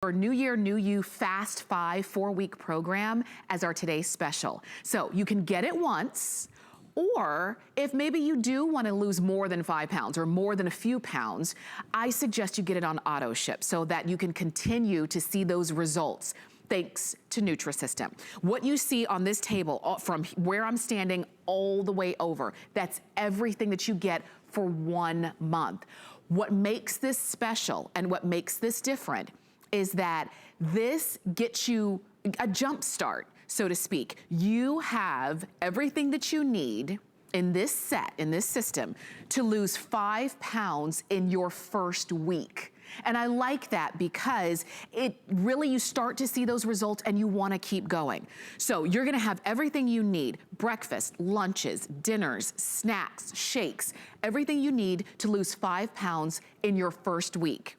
our New Year, New You Fast 5 4-week program as our today's special. So you can get it once, or if maybe you do want to lose more than 5 pounds or more than a few pounds, I suggest you get it on auto ship so that you can continue to see those results thanks to Nutrisystem. What you see on this table from where I'm standing all the way over, that's everything that you get for 1 month. What makes this special and what makes this different is that this gets you a jump start, so to speak. You have everything that you need in this set, in this system, to lose 5 pounds in your first week. And I like that because it really, you start to see those results and you want to keep going. So you're going to have everything you need: breakfast, lunches, dinners, snacks, shakes, everything you need to lose 5 pounds in your first week.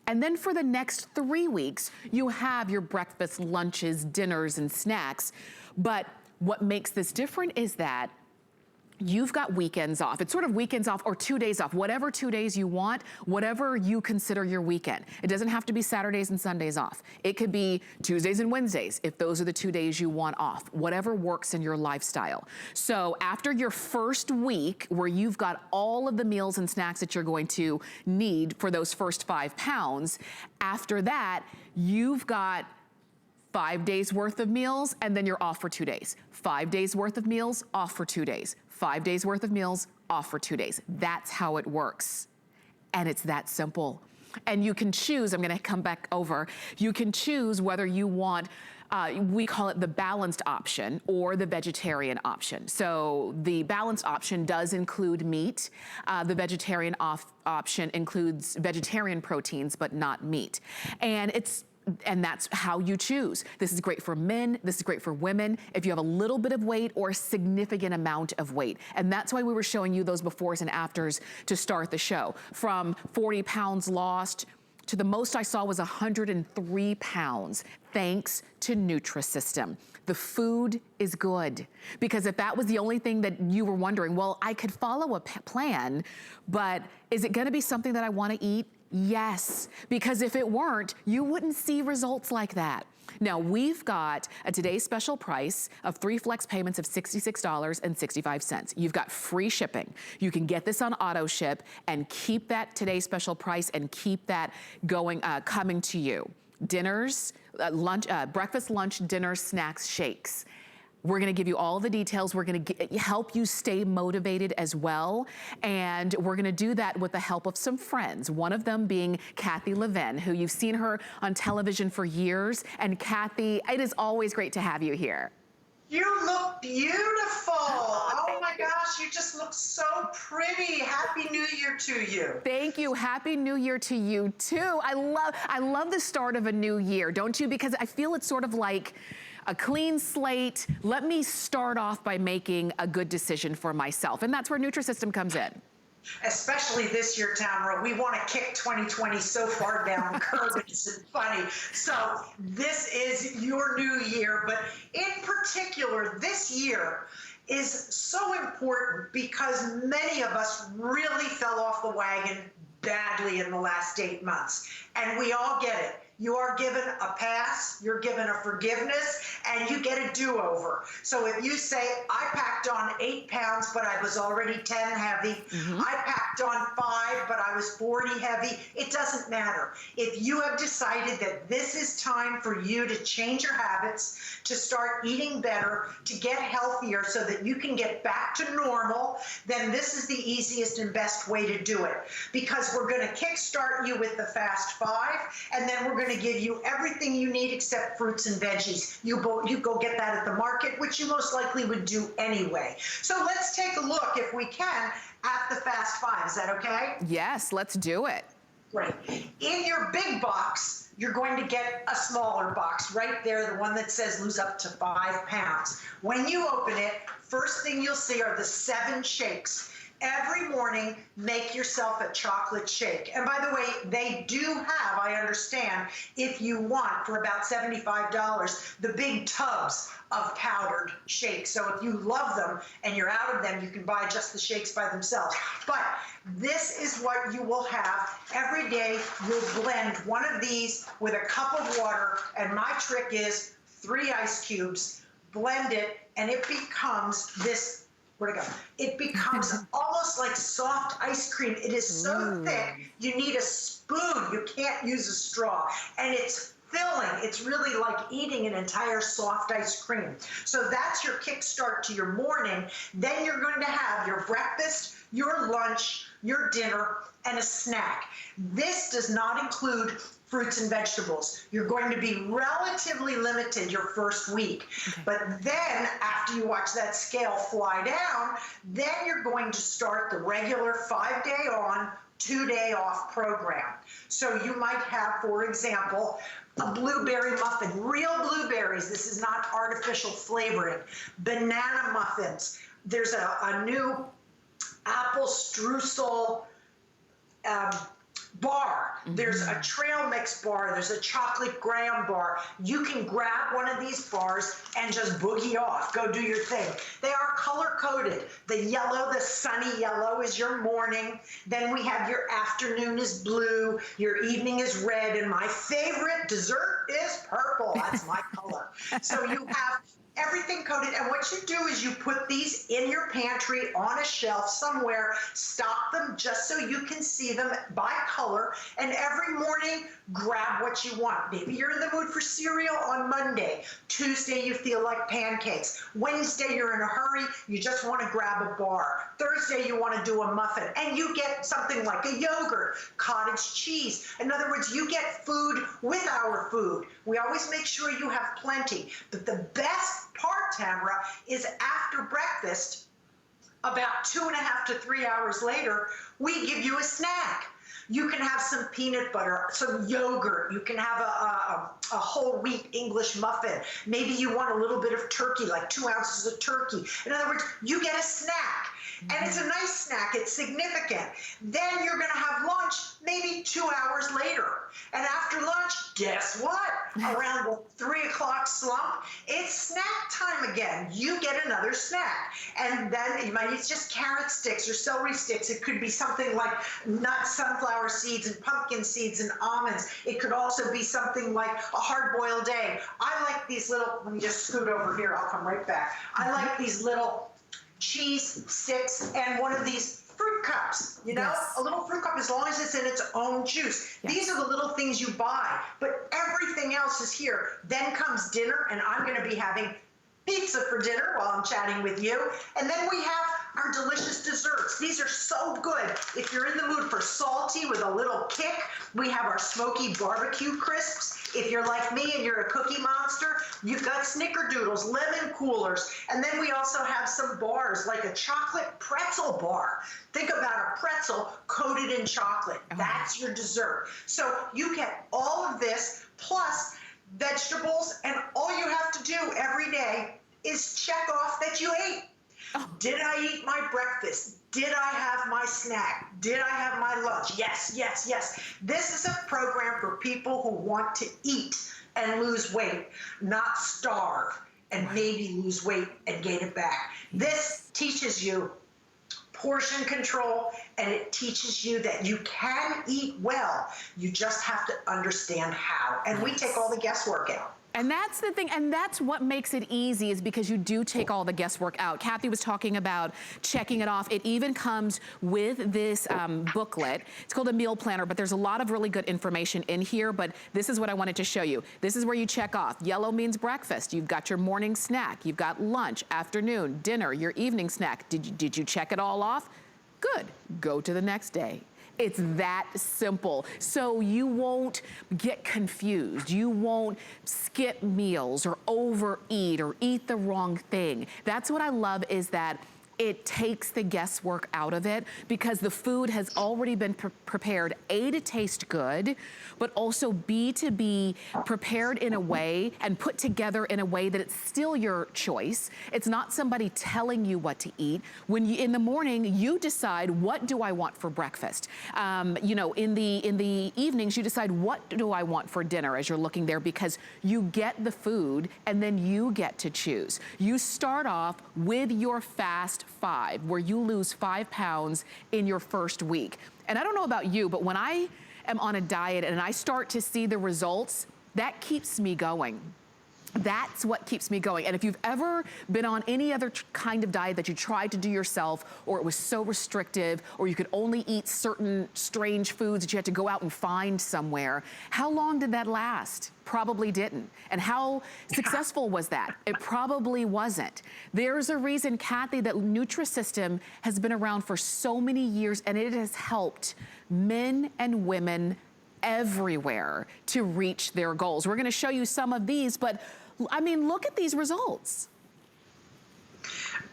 And then for the next 3 weeks, you have your breakfast, lunches, dinners, and snacks. But what makes this different is that you've got weekends off. It's sort of weekends off or 2 days off, whatever 2 days you want, whatever you consider your weekend. It doesn't have to be Saturdays and Sundays off. It could be Tuesdays and Wednesdays if those are the 2 days you want off, whatever works in your lifestyle. So after your first week where you've got all of the meals and snacks that you're going to need for those first 5 pounds, after that, you've got 5 days worth of meals, and then you're off for 2 days. 5 days worth of meals, off for 2 days. 5 days worth of meals, off for 2 days. That's how it works. And it's that simple. And you can choose, I'm gonna come back over, you can choose whether you want, we call it the balanced option or the vegetarian option. So the balanced option does include meat. The vegetarian option includes vegetarian proteins, but not meat. And that's how you choose. This is great for men, this is great for women, if you have a little bit of weight or a significant amount of weight. And that's why we were showing you those befores and afters to start the show. From 40 pounds lost to the most I saw was 103 pounds, thanks to Nutrisystem. The food is good. Because if that was the only thing that you were wondering, well, I could follow a plan, but is it gonna be something that I wanna eat? Yes, because if it weren't, you wouldn't see results like that. Now, we've got a today's special price of 3 flex payments of $66.65. You've got free shipping. You can get this on auto ship and keep that today's special price and keep that going, coming to you. Dinners, breakfast, lunch, dinners, snacks, shakes. We're gonna give you all the details. We're gonna help you stay motivated as well. And we're gonna do that with the help of some friends. One of them being Kathy Levin, who you've seen her on television for years. And Kathy, it is always great to have you here. You look beautiful. Oh my gosh, you just look so pretty. Happy New Year to you. Thank you. Happy New Year to you too. I love the start of a new year, don't you? Because I feel it's sort of like a clean slate. Let me start off by making a good decision for myself. And that's where Nutrisystem comes in. Especially this year, Tamara, we want to kick 2020 so far down the curb, it's funny. So this is your new year, but in particular, this year is so important because many of us really fell off the wagon badly in the last 8 months, and we all get it. You are given a pass, you're given a forgiveness, and you get a do-over. So if you say, I packed on 8 pounds, but I was already 10 heavy, I packed on 5, but I was 40 heavy, it doesn't matter. If you have decided that this is time for you to change your habits, to start eating better, to get healthier so that you can get back to normal, then this is the easiest and best way to do it. Because we're gonna kickstart you with the Fast 5, and then we're gonna give you everything you need except fruits and veggies. You go get that at the market, which you most likely would do anyway. So let's take a look, if we can, at the Fast 5. Is that okay? Yes, let's do it. Great. In your big box, you're going to get a smaller box right there, the one that says lose up to 5 pounds. When you open it, first thing you'll see are the 7 shakes. every morning, make yourself a chocolate shake. And by the way, they do have, I understand, if you want, for about $75, the big tubs of powdered shakes. So if you love them and you're out of them, you can buy just the shakes by themselves. But this is what you will have every day. You'll blend one of these with a cup of water, and my trick is 3 ice cubes, blend it, and it becomes this, where'd it go? It becomes almost like soft ice cream. It is so thick, you need a spoon. You can't use a straw. And it's filling. It's really like eating an entire soft ice cream. So that's your kickstart to your morning. Then you're going to have your breakfast, your lunch, your dinner, and a snack. This does not include fruits and vegetables. You're going to be relatively limited your first week. Okay. But then after you watch that scale fly down, then you're going to start the regular 5-day on, 2-day off program. So you might have, for example, a blueberry muffin, real blueberries. This is not artificial flavoring. Banana muffins. There's a new Apple Strudel bar. There's a trail mix bar. There's a chocolate graham bar. You can grab one of these bars and just boogie off. Go do your thing. They are color coded. The yellow, the sunny yellow is your morning. Then we have your afternoon is blue. Your evening is red. And my favorite dessert is purple. That's my color. So you have everything coated, and what you do is you put these in your pantry on a shelf somewhere, stock them just so you can see them by color, and every morning grab what you want. Maybe you're in the mood for cereal on Monday. Tuesday you feel like pancakes. Wednesday you're in a hurry, you just want to grab a bar. Thursday you want to do a muffin, and you get something like a yogurt, cottage cheese. In other words, you get food with our food. We always make sure you have plenty, but the best part, Tamara, is after breakfast, about 2.5 to 3 hours later, we give you a snack. You can have some peanut butter, some yogurt. You can have a whole wheat English muffin. Maybe you want a little bit of turkey, like 2 ounces of turkey. In other words, you get a snack. And it's a nice snack. It's significant. Then you're going to have lunch maybe 2 hours later. And after lunch, guess what? Around the 3 o'clock slump, it's snack time again. You get another snack. And then it's just carrot sticks or celery sticks. It could be something like nuts, sunflower seeds, and pumpkin seeds and almonds. It could also be something like a hard-boiled egg. I like these little, let me just scoot over here. I'll come right back. I like these little cheese sticks and one of these fruit cups, yes. A little fruit cup, as long as it's in its own juice. Yes. These are the little things you buy, but everything else is here. Then comes dinner, and I'm going to be having pizza for dinner while I'm chatting with you. And then we have our delicious desserts. These are so good. If you're in the mood for salty with a little kick, we have our smoky barbecue crisps. If you're like me and you're a cookie monster, you've got snickerdoodles, lemon coolers, and then we also have some bars like a chocolate pretzel bar. Think about a pretzel coated in chocolate. That's your dessert. So you get all of this plus vegetables, and all you have to do every day is check off that you ate. Did I eat my breakfast? Did I have my snack? Did I have my lunch? Yes, yes, yes. This is a program for people who want to eat and lose weight, not starve and maybe lose weight and gain it back. This teaches you portion control, and it teaches you that you can eat well. You just have to understand how. And we take all the guesswork out. And that's the thing, and that's what makes it easy, is because you do take all the guesswork out. Kathy was talking about checking it off. It even comes with this booklet. It's called a meal planner, but there's a lot of really good information in here, but this is what I wanted to show you. This is where you check off. Yellow means breakfast. You've got your morning snack. You've got lunch, afternoon, dinner, your evening snack. Did you check it all off? Good. Go to the next day. It's that simple. So you won't get confused. You won't skip meals or overeat or eat the wrong thing. That's what I love, is that it takes the guesswork out of it because the food has already been prepared, A, to taste good, but also B, to be prepared in a way and put together in a way that it's still your choice. It's not somebody telling you what to eat. When you, in the morning, you decide, what do I want for breakfast? You know, in the evenings, you decide, what do I want for dinner as you're looking there, because you get the food and then you get to choose. You start off with your Fast 5, where you lose 5 pounds in your first week. And I don't know about you, but when I am on a diet and I start to see the results, that keeps me going. That's what keeps me going. And if you've ever been on any other kind of diet that you tried to do yourself, or it was so restrictive, or you could only eat certain strange foods that you had to go out and find somewhere, how long did that last? Probably didn't. And how successful was that? It probably wasn't. There's a reason, Kathy, that Nutrisystem has been around for so many years, and it has helped men and women everywhere to reach their goals. We're gonna show you some of these, but I mean, look at these results.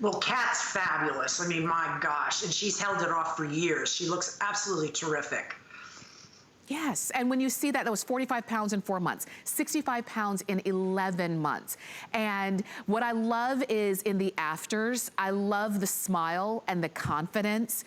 Well, Kat's fabulous. I mean, my gosh, and she's held it off for years. She looks absolutely terrific. Yes, and when you see that, that was 45 pounds in 4 months, 65 pounds in 11 months. And what I love is in the afters, I love the smile and the confidence.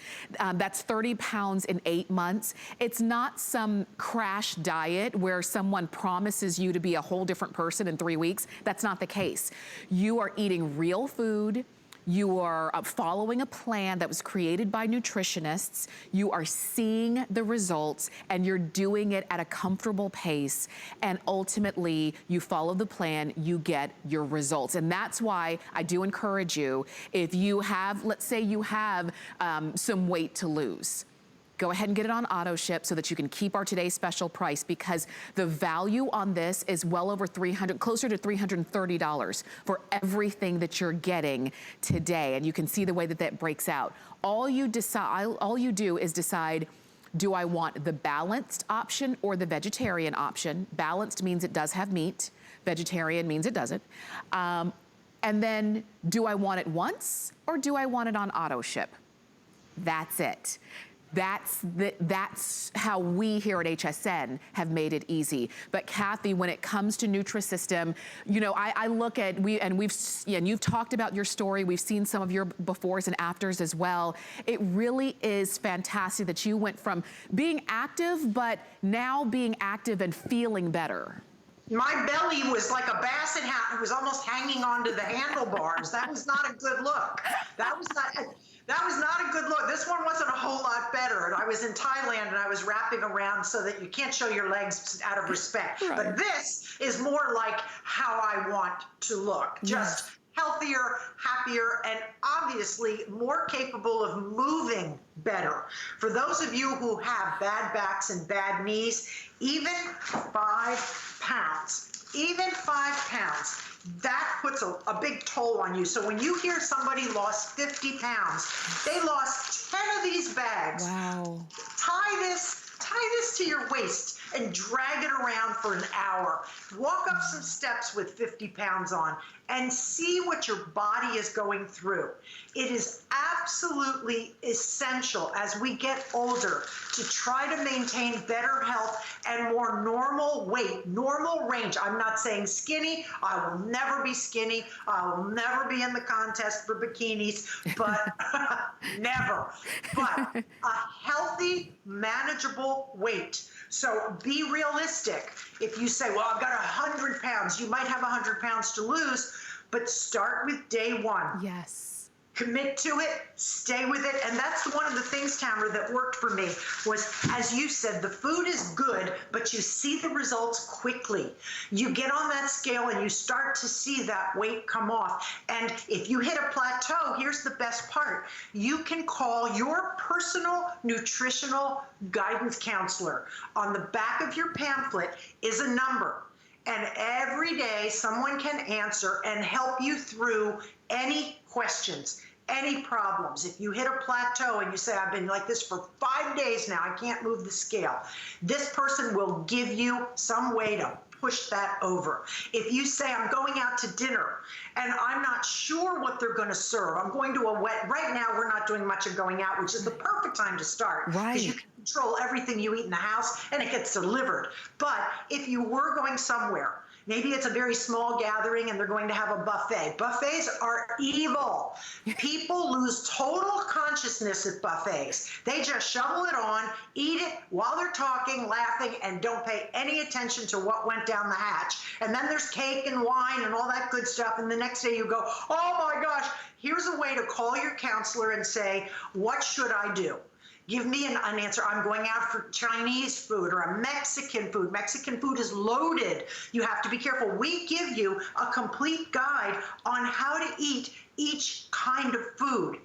That's 30 pounds in 8 months. It's not some crash diet where someone promises you to be a whole different person in 3 weeks. That's not the case. You are eating real food. You are following a plan that was created by nutritionists. You are seeing the results, and you're doing it at a comfortable pace. And ultimately, you follow the plan, you get your results. And that's why I do encourage you, if you have, let's say you have some weight to lose, go ahead and get it on auto ship so that you can keep our today's special price, because the value on this is well over closer to $330 for everything that you're getting today. And you can see the way that that breaks out. All you do is decide, do I want the balanced option or the vegetarian option? Balanced means it does have meat. Vegetarian means it doesn't. And then, do I want it once or do I want it on auto ship? That's it. That's how we here at HSN have made it easy. But Kathy, when it comes to Nutrisystem, you know, I look at, and you've talked about your story. We've seen some of your befores and afters as well. It really is fantastic that you went from being active, but now being active and feeling better. My belly was like a basset hat. It was almost hanging onto the handlebars. That was not a good look. That was not a good look. This one wasn't a whole lot better. And I was in Thailand and I was wrapping around so that you can't show your legs out of respect. Right. But this is more like how I want to look. Just healthier, happier, and obviously more capable of moving better. For those of you who have bad backs and bad knees, even 5 pounds, that puts a big toll on you. So when you hear somebody lost 50 pounds, they lost 10 of these bags. Wow. Tie this to your waist and drag it around for an hour. Walk up some steps with 50 pounds on and see what your body is going through. It is absolutely essential as we get older to try to maintain better health and more normal weight, normal range. I'm not saying skinny. I will never be skinny. I will never be in the contest for bikinis, but never. But a healthy, manageable weight. So be realistic. If you say, well, I've got 100 pounds, you might have 100 pounds to lose, but start with day one. Yes. Commit to it, stay with it. And that's one of the things, Tamara, that worked for me was, as you said, the food is good, but you see the results quickly. You get on that scale and you start to see that weight come off. And if you hit a plateau, here's the best part. You can call your personal nutritional guidance counselor. On the back of your pamphlet is a number. And every day someone can answer and help you through any questions, any problems. If you hit a plateau and you say, I've been like this for 5 days now, I can't move the scale, this person will give you some way to push that over. If you say, I'm going out to dinner and I'm not sure what they're going to serve, I'm going to right now we're not doing much of going out, which is the perfect time to start. Because you can control everything you eat in the house and it gets delivered. But if you were going somewhere, maybe it's a very small gathering and they're going to have a buffet. Buffets are evil. People lose total consciousness at buffets. They just shovel it on, eat it while they're talking, laughing, and don't pay any attention to what went down the hatch. And then there's cake and wine and all that good stuff. And the next day you go, oh my gosh, here's a way to call your counselor and say, what should I do? Give me an answer. I'm going out for Chinese food or a Mexican food. Mexican food is loaded. You have to be careful. We give you a complete guide on how to eat each kind of food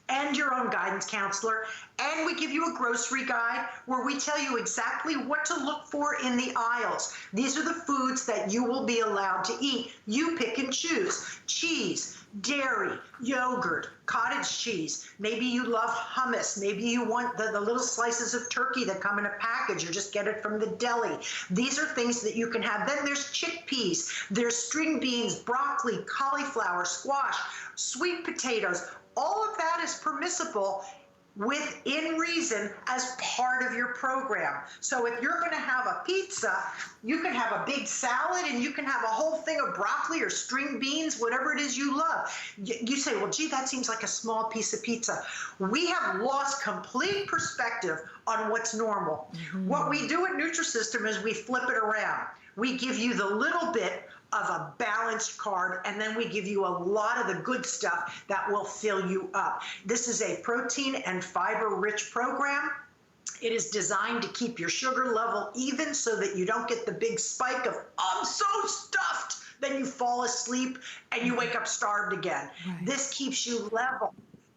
and your own guidance counselor. And we give you a grocery guide where we tell you exactly what to look for in the aisles. These are the foods that you will be allowed to eat. You pick and choose. Cheese, dairy, yogurt, cottage cheese. Maybe you love hummus. Maybe you want the little slices of turkey that come in a package or just get it from the deli. These are things that you can have. Then there's chickpeas, there's string beans, broccoli, cauliflower, squash, sweet potatoes. All of that is permissible within reason as part of your program. So if you're going to have a pizza, you can have a big salad and you can have a whole thing of broccoli or string beans, whatever it is you love. You say, well, gee, that seems like a small piece of pizza. We have lost complete perspective on what's normal. What we do at Nutrisystem is we flip it around. We give you the little bit of a balanced carb, and then we give you a lot of the good stuff that will fill you up. This is a protein and fiber-rich program. It is designed to keep your sugar level even so that you don't get the big spike of, I'm so stuffed, then you fall asleep and you wake up starved again. This keeps you level.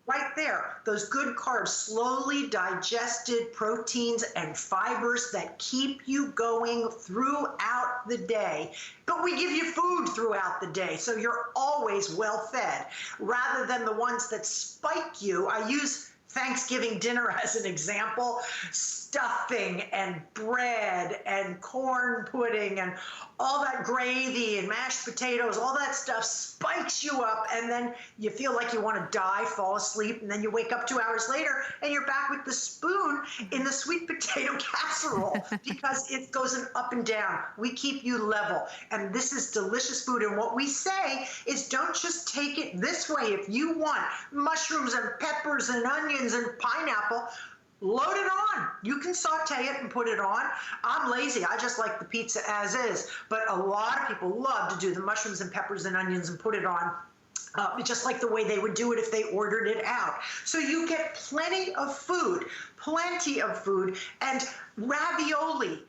Right there, those good carbs, slowly digested proteins and fibers that keep you going throughout the day. But we give you food throughout the day, so you're always well fed. Rather than the ones that spike you, I use Thanksgiving dinner as an example. Stuffing and bread and corn pudding and all that gravy and mashed potatoes, all that stuff spikes you up, and then you feel like you want to die, fall asleep, and then you wake up 2 hours later and you're back with the spoon in the sweet potato casserole because it goes up and down. We keep you level, and this is delicious food. And what we say is don't just take it this way. If you want mushrooms and peppers and onions and pineapple, load it on. You can saute it and put it on. I'm lazy. I just like the pizza as is. But a lot of people love to do the mushrooms and peppers and onions and put it on. Just like the way they would do it if they ordered it out. So you get plenty of food, and ravioli.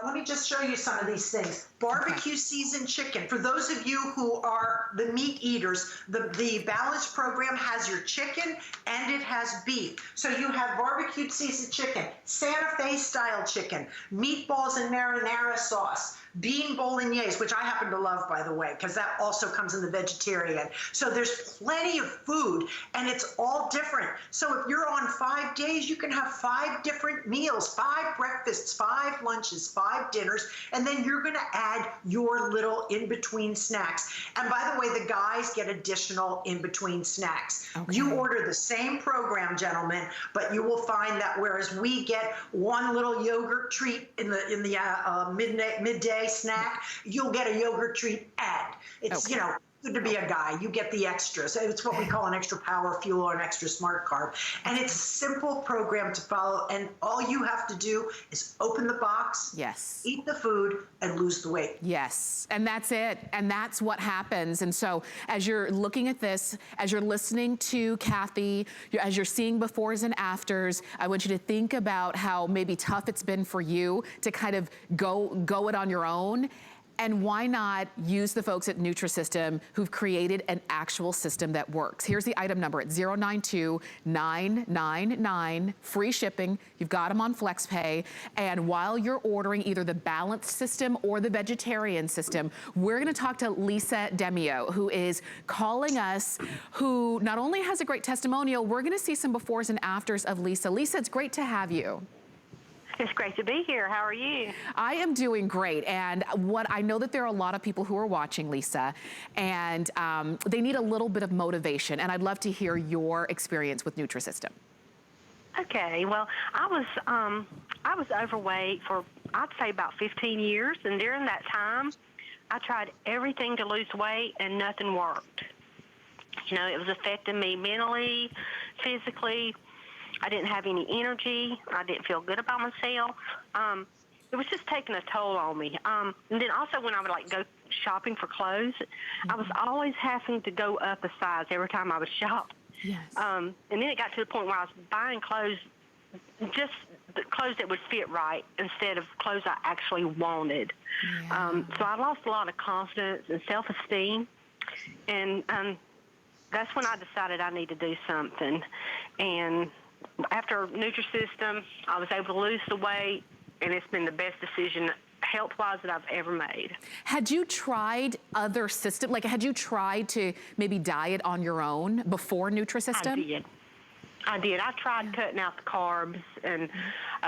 Let me just show you some of these things. BBQ Seasoned Chicken. For those of you who are the meat eaters, the Balance program has your chicken and it has beef. So you have barbecued seasoned chicken, Santa Fe style chicken, meatballs and marinara sauce, bean bolognese, which I happen to love, by the way, because that also comes in the vegetarian. So there's plenty of food, and it's all different. So if you're on 5 days, you can have 5 different meals, 5 breakfasts, 5 lunches, 5 dinners, and then you're going to add your little in-between snacks. And by the way, the guys get additional in-between snacks. You order the same program, gentlemen, but you will find that whereas we get one little yogurt treat in the midday snack, you'll get a yogurt treat and it's you know, good to be a guy. You get the extras. It's what we call an extra power fuel or an extra smart carb. And it's a simple program to follow. And all you have to do is open the box, eat the food, and lose the weight. Yes, and that's it. And that's what happens. And so as you're looking at this, as you're listening to Kathy, as you're seeing befores and afters, I want you to think about how maybe tough it's been for you to kind of go it on your own. And why not use the folks at Nutrisystem who've created an actual system that works? Here's the item number. It's 092999, free shipping. You've got them on FlexPay. And while you're ordering either the balanced system or the vegetarian system, we're gonna talk to Lisa Demio, who is calling us, who not only has a great testimonial, we're gonna see some befores and afters of Lisa. Lisa, it's great to have you. It's great to be here. How are you? I am doing great, and I know that there are a lot of people who are watching, Lisa, and they need a little bit of motivation, and I'd love to hear your experience with Nutrisystem. Okay, well, I was overweight for, I'd say, about 15 years, and during that time, I tried everything to lose weight, and nothing worked. You know, it was affecting me mentally, physically. I didn't have any energy. I didn't feel good about myself. It was just taking a toll on me. And then also when I would go shopping for clothes, I was always having to go up a size every time I would shop. Yes. And then it got to the point where I was buying clothes, just the clothes that would fit right instead of clothes I actually wanted. Yeah. So I lost a lot of confidence and self-esteem. And that's when I decided I need to do something. And after Nutrisystem, I was able to lose the weight, and it's been the best decision health-wise that I've ever made. Had you tried other systems? Like, had you tried to maybe diet on your own before Nutrisystem? I did. I tried cutting out the carbs and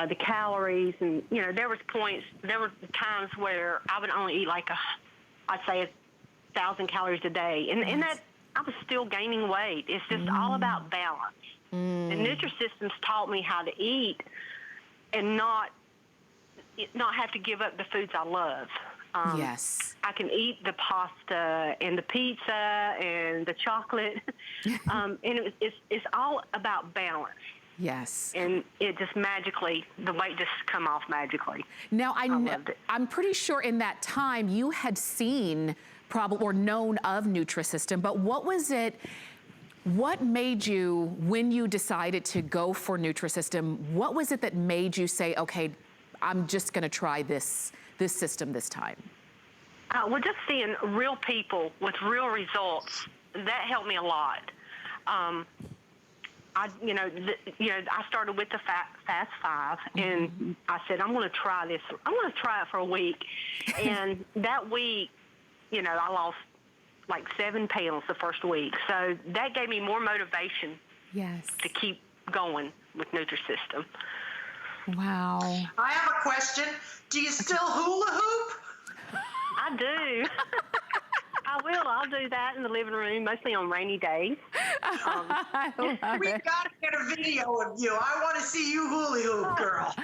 the calories, and there were times where I would only eat I'd say 1,000 calories a day, and that I was still gaining weight. It's just all about balance. And Nutrisystem's taught me how to eat and not have to give up the foods I love. Yes. I can eat the pasta and the pizza and the chocolate, and it's all about balance. Yes. And it just magically, the weight just come off magically. Now, loved it. I'm pretty sure in that time you had seen or known of Nutrisystem, but what was it? What made you, when you decided to go for Nutrisystem, what was it that made you say, okay, I'm just going to try this system this time? Well, just seeing real people with real results, that helped me a lot. I started with the Fast Five, and I said, I'm going to try this. I'm going to try it for a week. And that week, I lost 7 pounds the first week. So that gave me more motivation to keep going with Nutrisystem. Wow. I have a question. Do you still hula hoop? I do. I'll do that in the living room, mostly on rainy days. We've got to get a video of you. I want to see you hula hoop, girl.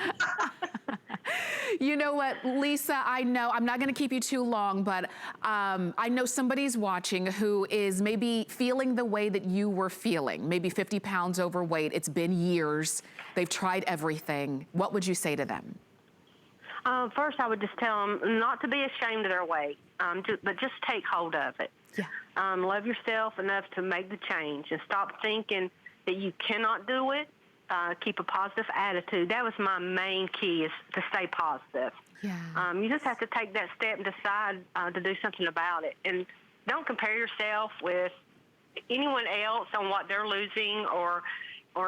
You know what, Lisa, I know, I'm not gonna keep you too long, but I know somebody's watching who is maybe feeling the way that you were feeling, maybe 50 pounds overweight. It's been years. They've tried everything. What would you say to them? First, I would just tell them not to be ashamed of their weight, but just take hold of it. Yeah. Love yourself enough to make the change and stop thinking that you cannot do it. Keep a positive attitude. That was my main key, is to stay positive. Yeah. You just have to take that step and decide to do something about it. And don't compare yourself with anyone else on what they're losing or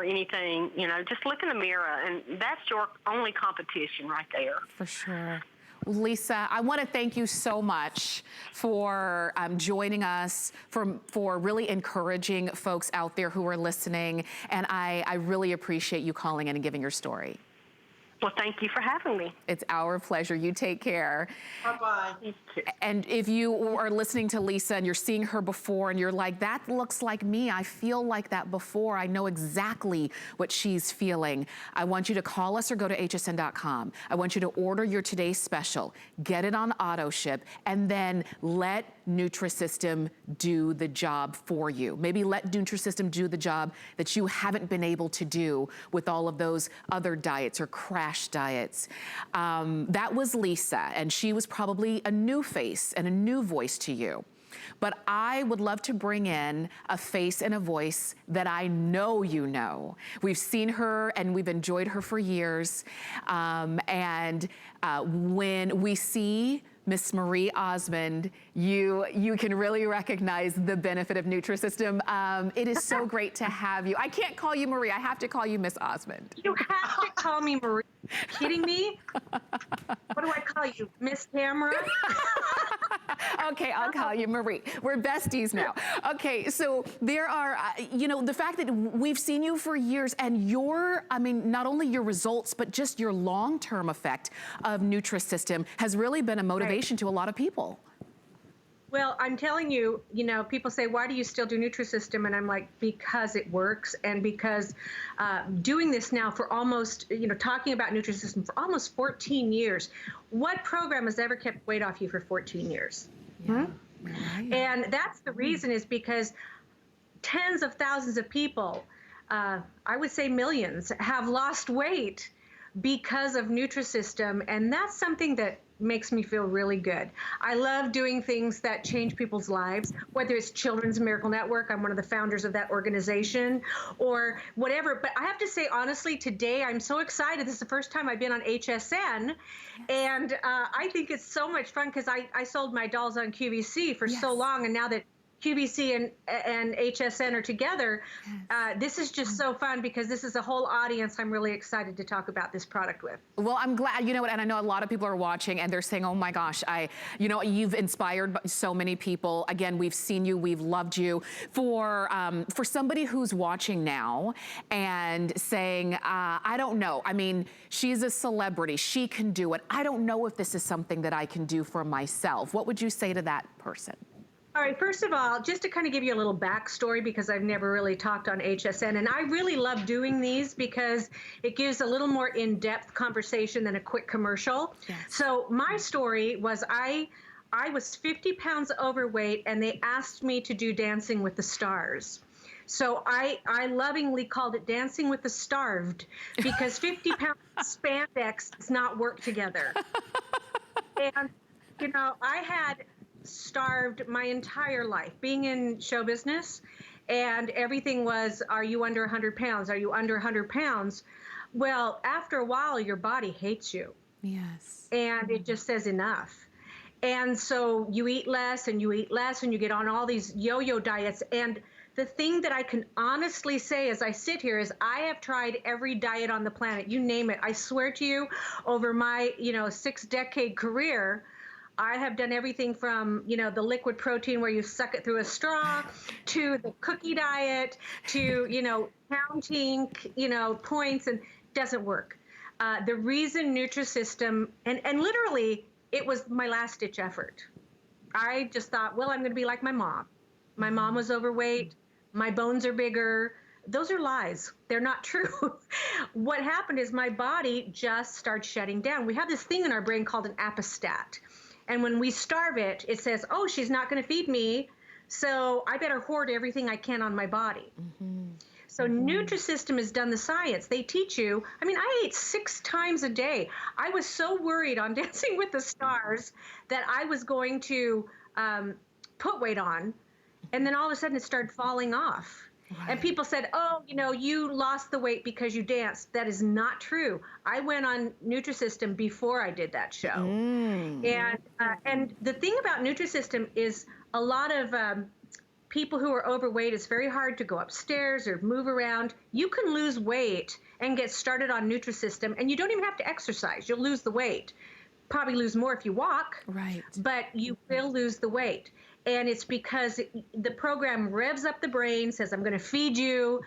anything. Just look in the mirror, and that's your only competition right there. For sure. Lisa, I want to thank you so much for joining us, for really encouraging folks out there who are listening, and I really appreciate you calling in and giving your story. Well, thank you for having me. It's our pleasure. You take care. Bye-bye. And if you are listening to Lisa and you're seeing her before and you're like, that looks like me, I feel like that before, I know exactly what she's feeling, I want you to call us or go to hsn.com. I want you to order your today's special, get it on auto ship, and then let Nutrisystem do the job for you. Maybe let Nutrisystem do the job that you haven't been able to do with all of those other diets or crash diets. That was Lisa, and she was probably a new face and a new voice to you. But I would love to bring in a face and a voice that I know you know. We've seen her and we've enjoyed her for years. When we see Miss Marie Osmond, you can really recognize the benefit of Nutrisystem. It is so great to have you. I can't call you Marie, I have to call you Miss Osmond. You have to call me Marie. Kidding me? What do I call you, Miss Tamara? Okay, I'll call you Marie. We're besties now. Okay, so there are, you know, the fact that we've seen you for years and your, I mean, not only your results, but just your long-term effect of Nutrisystem has really been a motivation to a lot of people. Well, I'm telling you, you know, people say, why do you still do Nutrisystem? And I'm like, because it works, and because doing this now for almost, you know, talking about Nutrisystem for almost 14 years. What program has ever kept weight off you for 14 years? Yeah. Hmm? Right. And that's the reason, is because tens of thousands of people, I would say millions, have lost weight because of Nutrisystem, and that's something that makes me feel really good. I love doing things that change people's lives, whether it's Children's Miracle Network, I'm one of the founders of that organization, or whatever. But I have to say, honestly, today I'm so excited. This is the first time I've been on HSN, and I think it's so much fun because I sold my dolls on QVC for so long, and now that QVC and HSN are together, this is just so fun because this is a whole audience I'm really excited to talk about this product with. Well, I'm glad, you know what, and I know a lot of people are watching and they're saying, oh my gosh, you know, you've inspired so many people. Again, we've seen you, we've loved you. For somebody who's watching now and saying, I don't know, I mean, she's a celebrity, she can do it. I don't know if this is something that I can do for myself. What would you say to that person? All right, first of all, just to kind of give you a little backstory, because I've never really talked on HSN, and I really love doing these because it gives a little more in-depth conversation than a quick commercial. Yes. So my story was I was 50 pounds overweight, and they asked me to do Dancing with the Stars. So I lovingly called it Dancing with the Starved, because 50 pounds of spandex does not work together. And, you know, I had starved my entire life being in show business, and everything was, are you under 100 pounds? Are you under 100 pounds? Well, after a while, your body hates you. Yes. And it just says enough. And so you eat less and you eat less, and you get on all these yo-yo diets. And the thing that I can honestly say as I sit here is I have tried every diet on the planet, you name it. I swear to you, over my, you know, 6-decade career, I have done everything from, you know, the liquid protein where you suck it through a straw, to the cookie diet, to, you know, counting, you know, points, and doesn't work. The reason Nutrisystem, and literally it was my last ditch effort. I just thought, well, I'm going to be like my mom. My mom was overweight. My bones are bigger. Those are lies. They're not true. What happened is my body just started shutting down. We have this thing in our brain called an apostat. And when we starve it, it says, oh, she's not going to feed me, so I better hoard everything I can on my body. So Nutrisystem has done the science. They teach you. I mean, I ate 6 times a day. I was so worried on Dancing with the Stars that I was going to put weight on, and then all of a sudden it started falling off. Right. And people said, oh, you know, you lost the weight because you danced. That is not true. I went on Nutrisystem before I did that show. And the thing about Nutrisystem is a lot of people who are overweight, it's very hard to go upstairs or move around. You can lose weight and get started on Nutrisystem, and you don't even have to exercise. You'll lose the weight. Probably lose more if you walk, right? But you will lose the weight. And it's because the program revs up the brain, says, I'm going to feed you.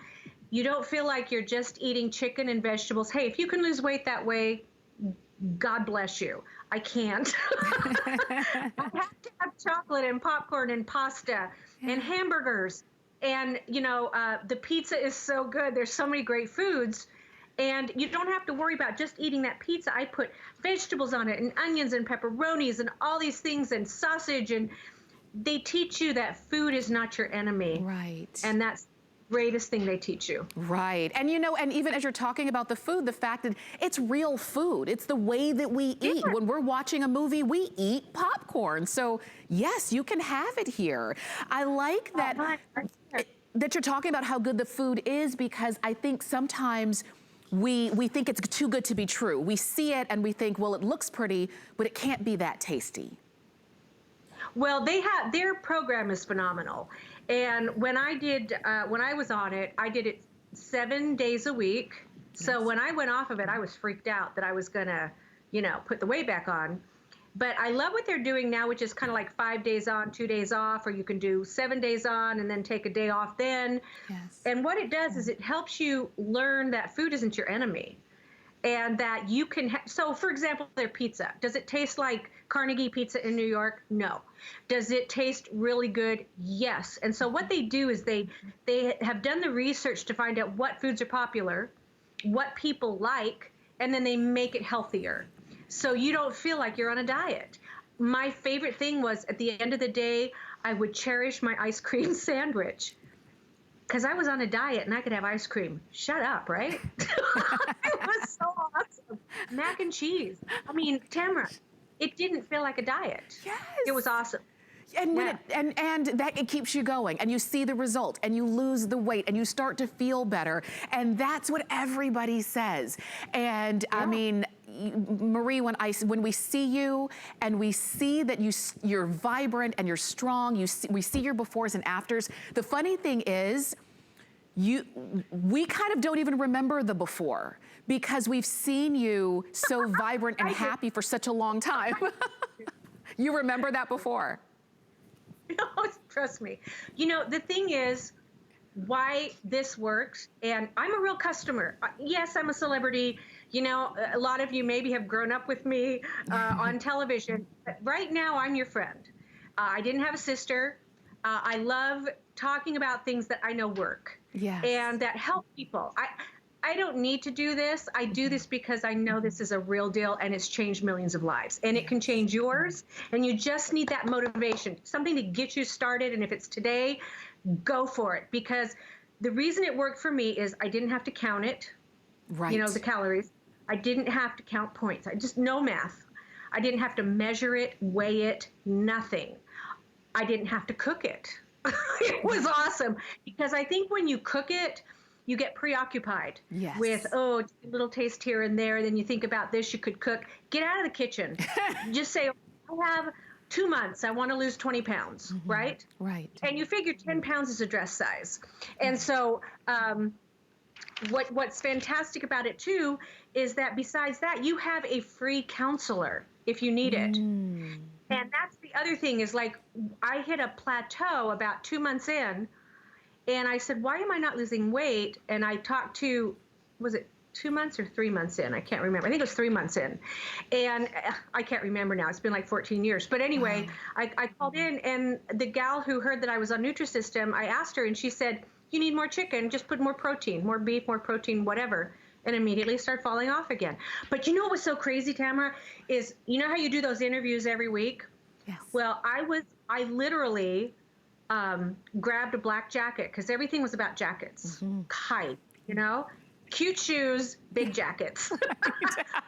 You don't feel like you're just eating chicken and vegetables. Hey, if you can lose weight that way, God bless you. I can't. I have to have chocolate and popcorn and pasta and hamburgers. And, you know, the pizza is so good. There's so many great foods. And you don't have to worry about just eating that pizza. I put vegetables on it, and onions and pepperonis and all these things, and sausage, and they teach you that food is not your enemy. Right. And that's the greatest thing they teach you. Right. And you know, and even as you're talking about the food, the fact that it's real food, it's the way that we eat. When we're watching a movie, we eat popcorn. So yes, you can have it here. I like that, that you're talking about how good the food is, because I think sometimes we think it's too good to be true. We see it and we think, well, it looks pretty, but it can't be that tasty. Well, their program is phenomenal. And when I was on it, I did it 7 days a week. So when I went off of it, I was freaked out that I was gonna, you know, put the weight back on. But I love what they're doing now, which is kind of like 5 days on, 2 days off, or you can do 7 days on and then take a day off then. Yes. And what it does is it helps you learn that food isn't your enemy. And that you can, so for example, their pizza. Does it taste like Carnegie Pizza in New York? No. Does it taste really good? Yes. And so what they do is they have done the research to find out what foods are popular, what people like, and then they make it healthier. So you don't feel like you're on a diet. My favorite thing was at the end of the day, I would cherish my ice cream sandwich. Because I was on a diet and I could have ice cream. Shut up, right? It was so awesome. Mac and cheese. I mean, Tamara, it didn't feel like a diet. Yes. It was awesome. And when and that it keeps you going, and you see the result, and you lose the weight, and you start to feel better, and that's what everybody says. And I mean, Marie, when we see you and we see that you're vibrant and you're strong, we see your befores and afters. The funny thing is, we kind of don't even remember the before because we've seen you so vibrant and happy for such a long time. You remember that before? No, trust me. You know, the thing is, why this works, and I'm a real customer. Yes, I'm a celebrity. You know, a lot of you maybe have grown up with me on television. But right now, I'm your friend. I didn't have a sister. I love talking about things that I know work. Yes. And that help people. I don't need to do this. I do this because I know this is a real deal and it's changed millions of lives. And it can change yours. And you just need that motivation, something to get you started. And if it's today, go for it. Because the reason it worked for me is I didn't have to count it. Right. You know, the calories. I didn't have to count points. I just no math. I didn't have to measure it, weigh it, nothing. I didn't have to cook it. It was awesome because I think when you cook it, you get preoccupied with, oh, just a little taste here and there. And then you think about this, you could cook. Get out of the kitchen. Just say, I have 2 months. I want to lose 20 pounds, right? Right. And you figure 10 pounds is a dress size. And so what's fantastic about it, too, is that besides that, you have a free counselor if you need it. And that's the other thing is like I hit a plateau about 2 months in. And I said, why am I not losing weight? And I talked to, was it 2 months or 3 months in? I can't remember. I think it was 3 months in. And I can't remember now. It's been like 14 years. But anyway, I called in and the gal who heard that I was on Nutrisystem, I asked her and she said, you need more chicken, just put more protein, more beef, more protein, whatever. And immediately start falling off again. But you know what was so crazy, Tamara, is you know how you do those interviews every week? Yes. Well, I literally grabbed a black jacket because everything was about jackets. Kite, you know, cute shoes, big jackets,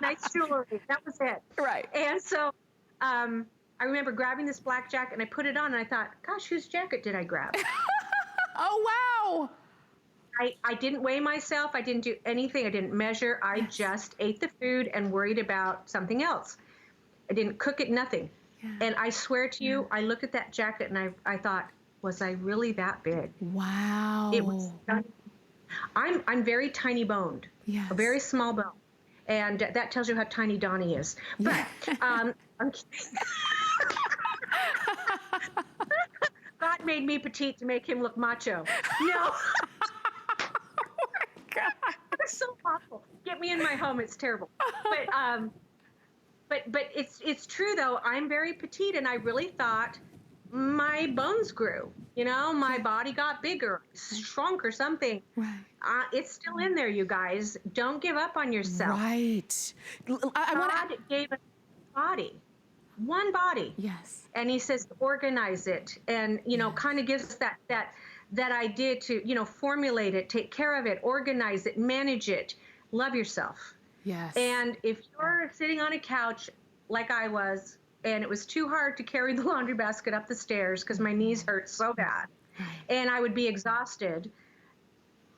nice jewelry. That was it. Right. And so I remember grabbing this black jacket and I put it on and I thought, gosh, whose jacket did I grab? Oh, wow. I didn't weigh myself. I didn't do anything. I didn't measure. I just ate the food and worried about something else. I didn't cook it, nothing. And I swear to you, I looked at that jacket and I thought, was I really that big? Wow. It was. I'm very tiny boned. Yes. A very small bone, and that tells you how tiny Donnie is. But I'm kidding. God made me petite to make him look macho. No. Oh my God. It's so awful. Get me in my home. It's terrible. But it's true though. I'm very petite, and I really thought my bones grew. You know, my body got bigger, shrunk, or something. Right. It's still in there, you guys. Don't give up on yourself. Right. God gave us a body, one body. Yes. And He says organize it, and you know, kind of gives us that idea to formulate it, take care of it, organize it, manage it, love yourself. Yes. And if you're sitting on a couch like I was, and it was too hard to carry the laundry basket up the stairs because my knees hurt so bad, and I would be exhausted,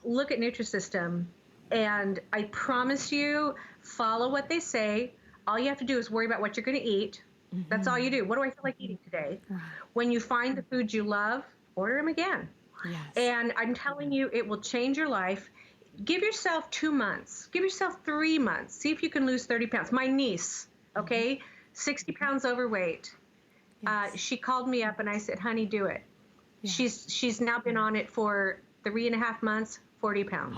look at Nutrisystem, and I promise you, follow what they say. All you have to do is worry about what you're going to eat. That's all you do. What do I feel like eating today? When you find the foods you love, order them again. Yes. And I'm telling you, it will change your life. Give yourself 2 months. Give yourself 3 months. See if you can lose 30 pounds. My niece, okay, 60 pounds overweight. Yes. She called me up and I said, honey, do it. Yeah. She's now been on it for 3.5 months, 40 pounds.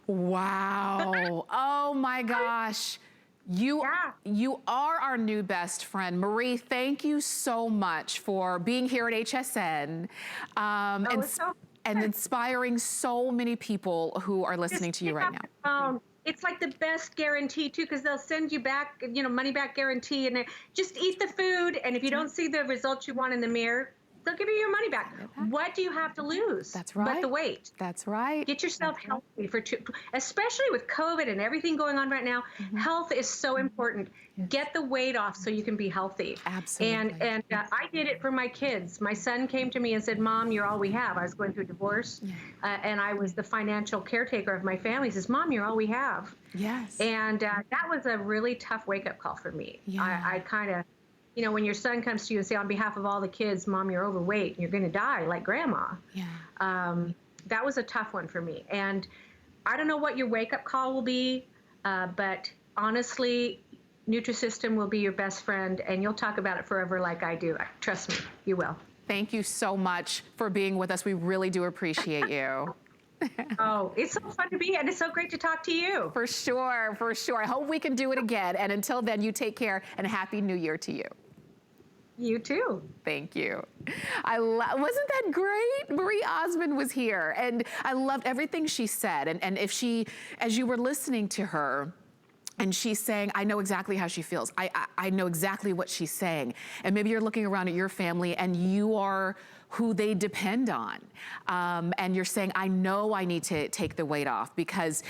Wow. Oh my gosh. You are our new best friend. Marie, thank you so much for being here at HSN and inspiring so many people who are listening to you right now. It's like the best guarantee too, because they'll send you back, money back guarantee, and just eat the food. And if you don't see the results you want in the mirror, they'll give you your money back. What do you have to lose? That's right. But the weight. That's right. Get yourself healthy especially with COVID and everything going on right now. Health is so important. Get the weight off so you can be healthy. Absolutely. And I did it for my kids. My son came to me and said, Mom, you're all we have. I was going through a divorce, and I was the financial caretaker of my family. He says, Mom, you're all we have. Yes. And that was a really tough wake-up call for me. Yeah. I kind of, when your son comes to you and say, on behalf of all the kids, Mom, you're overweight, you're going to die like Grandma. Yeah. That was a tough one for me. And I don't know what your wake-up call will be, but honestly, Nutrisystem will be your best friend, and you'll talk about it forever like I do. Trust me, you will. Thank you so much for being with us. We really do appreciate you. Oh, it's so fun to be, and it's so great to talk to you. For sure, for sure. I hope we can do it again. And until then, you take care, and Happy New Year to you. You too. Thank you. Wasn't that great? Marie Osmond was here, and I loved everything she said. And if she, as you were listening to her, and she's saying, I know exactly how she feels. I know exactly what she's saying. And maybe you're looking around at your family and you are who they depend on. And you're saying, I know I need to take the weight off because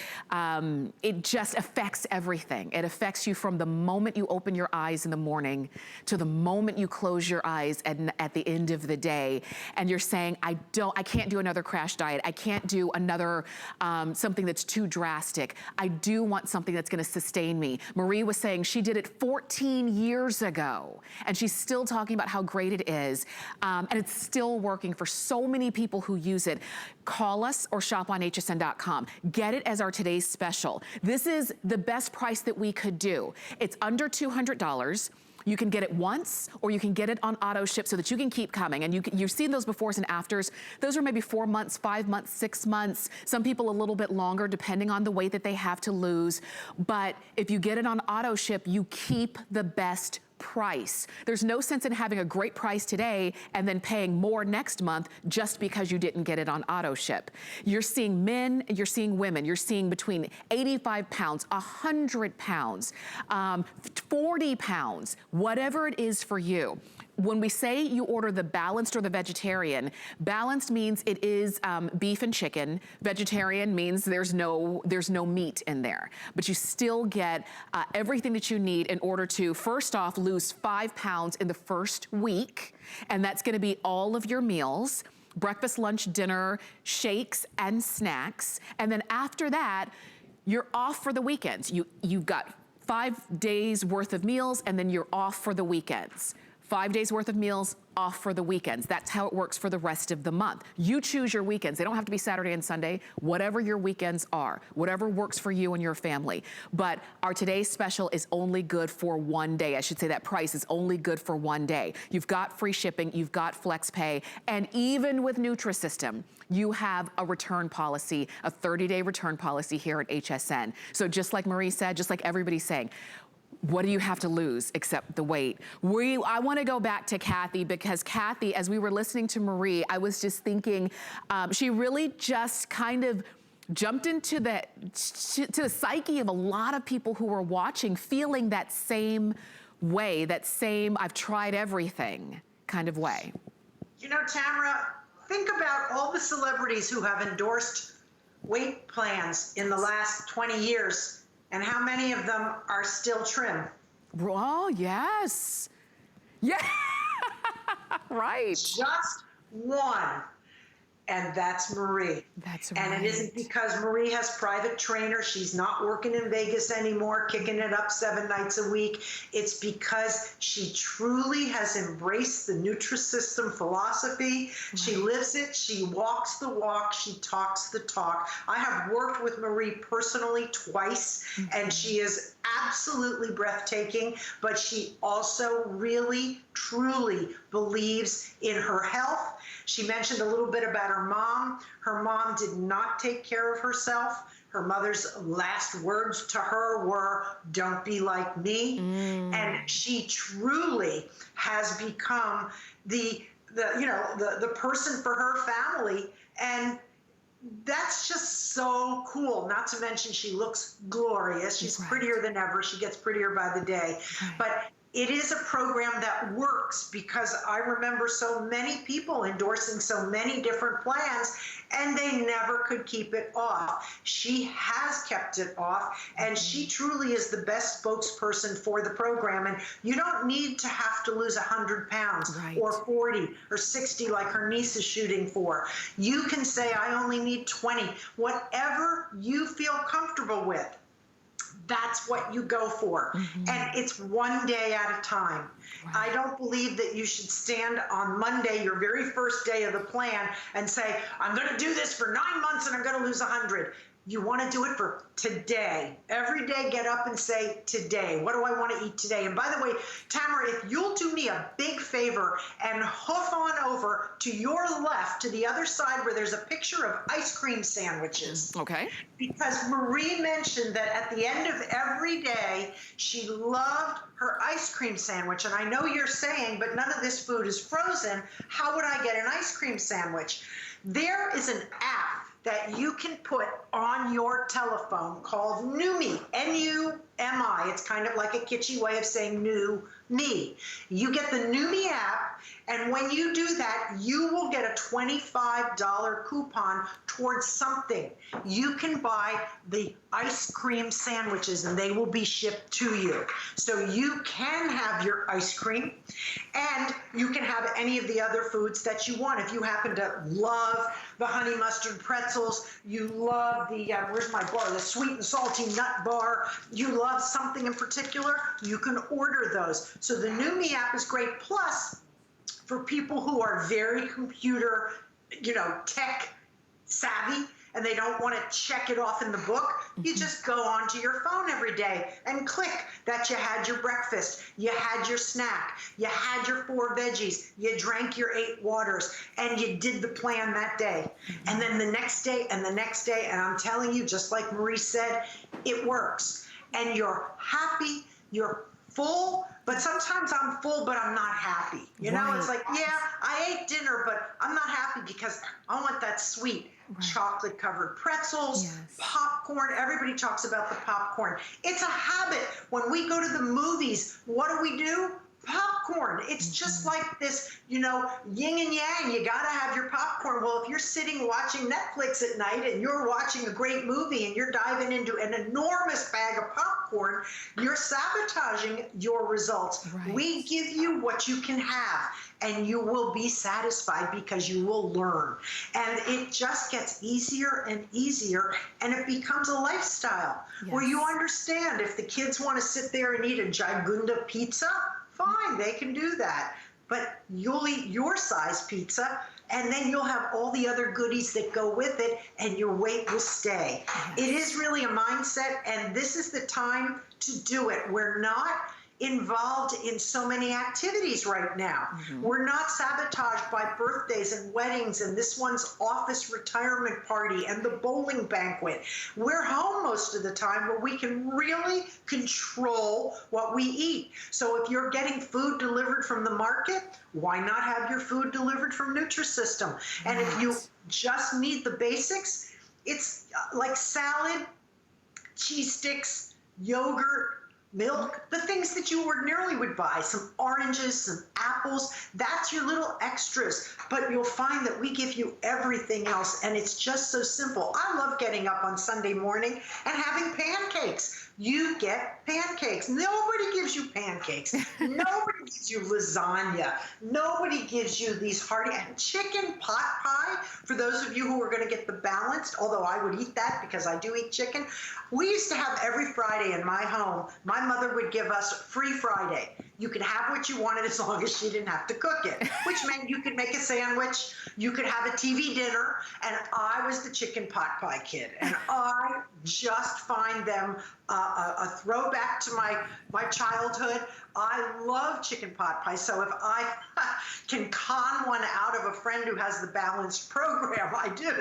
it just affects everything. It affects you from the moment you open your eyes in the morning to the moment you close your eyes at the end of the day. And you're saying, I can't do another crash diet. I can't do another something that's too drastic. I do want something that's gonna sustain me. Marie was saying she did it 14 years ago, and she's still talking about how great it is. And it's still working for so many people who use it. Call us or shop on hsn.com. Get it as our today's special. This is the best price that we could do. It's under $200. You can get it once, or you can get it on auto ship so that you can keep coming. And you've seen those befores and afters. Those are maybe 4 months, 5 months, 6 months. Some people a little bit longer, depending on the weight that they have to lose. But if you get it on auto ship, you keep the best price. There's no sense in having a great price today and then paying more next month just because you didn't get it on auto ship. You're seeing men, you're seeing women, you're seeing between 85 pounds, 100 pounds, 40 pounds, whatever it is for you. When we say you order the balanced or the vegetarian, balanced means it is beef and chicken. Vegetarian means there's no meat in there. But you still get everything that you need in order to, first off, lose 5 pounds in the first week. And that's gonna be all of your meals, breakfast, lunch, dinner, shakes, and snacks. And then after that, you're off for the weekends. You've got 5 days worth of meals, and then you're off for the weekends. 5 days worth of meals, off for the weekends. That's how it works for the rest of the month. You choose your weekends. They don't have to be Saturday and Sunday, whatever your weekends are, whatever works for you and your family. But our today's special is only good for 1 day. I should say that price is only good for 1 day. You've got free shipping, you've got flex pay, and even with Nutrisystem, you have a return policy, a 30-day return policy here at HSN. So just like Marie said, just like everybody's saying, what do you have to lose except the weight? I want to go back to Kathy, because Kathy, as we were listening to Marie, I was just thinking, she really just kind of jumped into the psyche of a lot of people who were watching, feeling that same way, that same I've tried everything kind of way. You know, Tamara, think about all the celebrities who have endorsed weight plans in the last 20 years. And how many of them are still trim? Oh, yes. Yeah, right. Just one. And that's Marie. That's right. And it isn't because Marie has private trainer. She's not working in Vegas anymore, kicking it up 7 nights a week. It's because she truly has embraced the Nutrisystem philosophy. Right. She lives it. She walks the walk. She talks the talk. I have worked with Marie personally twice, and she is absolutely breathtaking, but she also really, truly believes in her health. She mentioned a little bit about her mom. Her mom did not take care of herself. Her mother's last words to her were, "Don't be like me." And she truly has become the person for her family. And that's just so cool. Not to mention she looks glorious. She's prettier than ever. She gets prettier by the day. But it is a program that works, because I remember so many people endorsing so many different plans and they never could keep it off. She has kept it off, and she truly is the best spokesperson for the program. And you don't need to have to lose 100 pounds or 40 or 60 like her niece is shooting for. You can say, I only need 20, whatever you feel comfortable with. That's what you go for. And it's one day at a time. I don't believe that you should stand on Monday, your very first day of the plan, and say, I'm going to do this for 9 months and I'm going to lose 100. You want to do it for today. Every day, get up and say, today, what do I want to eat today? And by the way, Tamara, if you'll do me a big favor and hoof on over to your left, to the other side where there's a picture of ice cream sandwiches. Okay. Because Marie mentioned that at the end of every day, she loved her ice cream sandwich. And I know you're saying, but none of this food is frozen. How would I get an ice cream sandwich? There is an app that you can put on your telephone called Numi, N-U-M-I. It's kind of like a kitschy way of saying new me. You get the Numi app, and when you do that, you will get a $25 coupon towards something. You can buy the ice cream sandwiches, and they will be shipped to you. So you can have your ice cream, and you can have any of the other foods that you want. If you happen to love the honey mustard pretzels, you love the, where's my bar, the sweet and salty nut bar, you love something in particular, you can order those. So the Numi app is great. Plus, for people who are very computer, tech savvy, and they don't want to check it off in the book, you just go onto your phone every day and click that you had your breakfast, you had your snack, you had your 4 veggies, you drank your 8 waters, and you did the plan that day. And then the next day and the next day, and I'm telling you, just like Marie said, it works. And you're happy, you're full, but sometimes I'm full, but I'm not happy. It's like, yeah, I ate dinner, but I'm not happy because I want that sweet chocolate covered pretzels, popcorn. Everybody talks about the popcorn. It's a habit. When we go to the movies, what do? Popcorn. It's just like this, yin and yang. You got to have your popcorn. Well, if you're sitting watching Netflix at night and you're watching a great movie and you're diving into an enormous bag of popcorn, you're sabotaging your results. We give you what you can have, and you will be satisfied because you will learn. And it just gets easier and easier, and it becomes a lifestyle where you understand if the kids want to sit there and eat a Gigunda pizza, fine, they can do that. But you'll eat your size pizza, and then you'll have all the other goodies that go with it, and your weight will stay. It is really a mindset, and this is the time to do it. We're not involved in so many activities right now. We're not sabotaged by birthdays and weddings and this one's office retirement party and the bowling banquet. We're home most of the time where we can really control what we eat. So if you're getting food delivered from the market, why not have your food delivered from Nutrisystem? And if you just need the basics, it's like salad, cheese sticks, yogurt, milk, the things that you ordinarily would buy, some oranges, some apples, that's your little extras. But you'll find that we give you everything else, and it's just so simple. I love getting up on Sunday morning and having pancakes. You get pancakes. Nobody gives you pancakes. Nobody gives you lasagna. Nobody gives you these hearty chicken pot pie. For those of you who are going to get the balanced, although I would eat that because I do eat chicken. We used to have every Friday in my home, my mother would give us free Friday. You could have what you wanted as long as she didn't have to cook it, which meant you could make a sandwich, you could have a TV dinner, and I was the chicken pot pie kid. And I just find them a throwback to my childhood. I love chicken pot pie, so if I can con one out of a friend who has the balanced program, I do,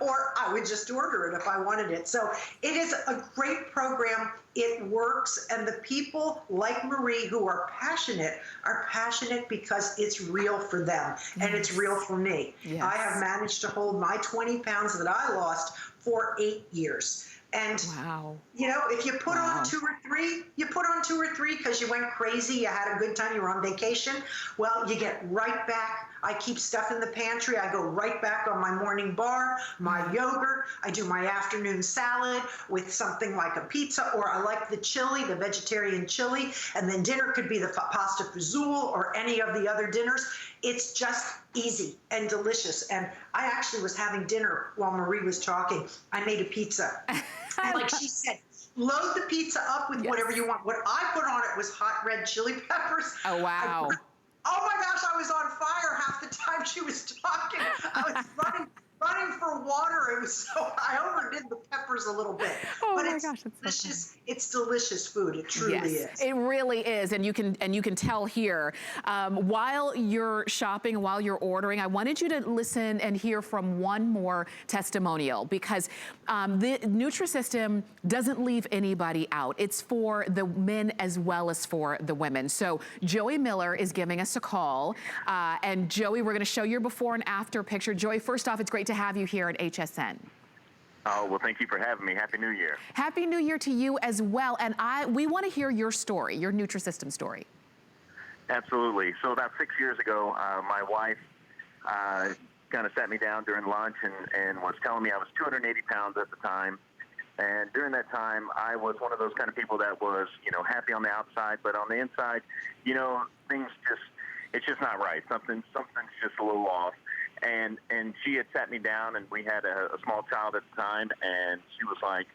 or I would just order it if I wanted it. So it is a great program. It works, and the people like Marie who are passionate because it's real for them, and it's real for me. Yes. I have managed to hold my 20 pounds that I lost for 8 years. And, wow. you know, if you put on 2 or 3, because you went crazy, you had a good time, you were on vacation, well, you get right back. I keep stuff in the pantry. I go right back on my morning bar, my yogurt. I do my afternoon salad with something like a pizza, or I like the chili, the vegetarian chili, and then dinner could be the pasta fazool or any of the other dinners. It's just easy and delicious. And I actually was having dinner while Marie was talking. I made a pizza. And like she said, load the pizza up with whatever you want. What I put on it was hot red chili peppers. Oh, wow. Oh my gosh, I was on fire half the time she was talking. I was running for water. It was so, I overdid the peppers a little bit. Oh but my it's gosh, it's so delicious. It's delicious food. It truly is. It really is, and you can tell here. While you're shopping, while you're ordering, I wanted you to listen and hear from one more testimonial, because the Nutrisystem doesn't leave anybody out. It's for the men as well as for the women. So Joey Miller is giving us a call, and Joey, we're going to show your before and after picture. Joey, first off, it's great to have you here at HSN. Oh, well, thank you for having me. Happy New Year. Happy New Year to you as well. And we want to hear your story, your Nutrisystem story. Absolutely. So about 6 years ago, my wife kind of sat me down during lunch and was telling me I was 280 pounds at the time. And during that time, I was one of those kind of people that was, you know, happy on the outside, but on the inside, you know, it's just not right. Something's just a little off. And she had sat me down, and we had a small child at the time, and she was like,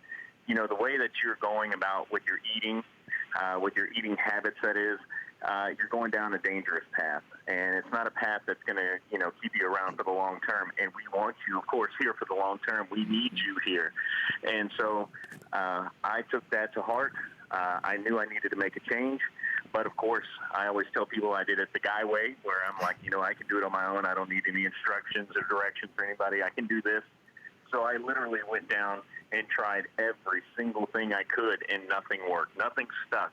you know, the way that you're going about with your eating habits, that is, you're going down a dangerous path, and it's not a path that's going to, you know, keep you around for the long term. And we want you, of course, here for the long term. We need you here. And so I took that to heart. I knew I needed to make a change. But, of course, I always tell people I did it the guy way, where I'm like, you know, I can do it on my own. I don't need any instructions or directions from anybody. I can do this. So I literally went down and tried every single thing I could, and nothing worked. Nothing stuck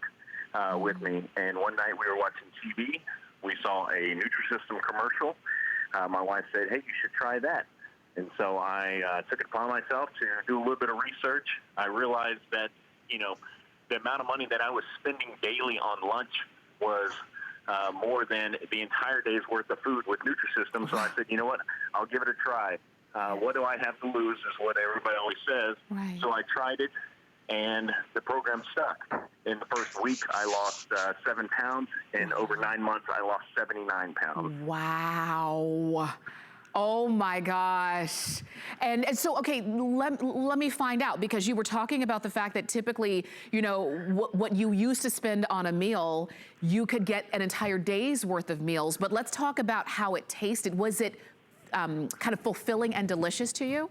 with me. And one night we were watching TV. We saw a Nutrisystem commercial. My wife said, hey, you should try that. And so I took it upon myself to do a little bit of research. I realized that, you know, the amount of money that I was spending daily on lunch was more than the entire day's worth of food with Nutrisystem. So I said, you know what, I'll give it a try. What do I have to lose is what everybody always says. Right. So I tried it, and the program stuck. In the first week, I lost 7 pounds. In over 9 months, I lost 79 pounds. Wow. Oh my gosh. And so, okay, let me find out, because you were talking about the fact that typically, you know, what you used to spend on a meal, you could get an entire day's worth of meals. But let's talk about how it tasted. Was it kind of fulfilling and delicious to you?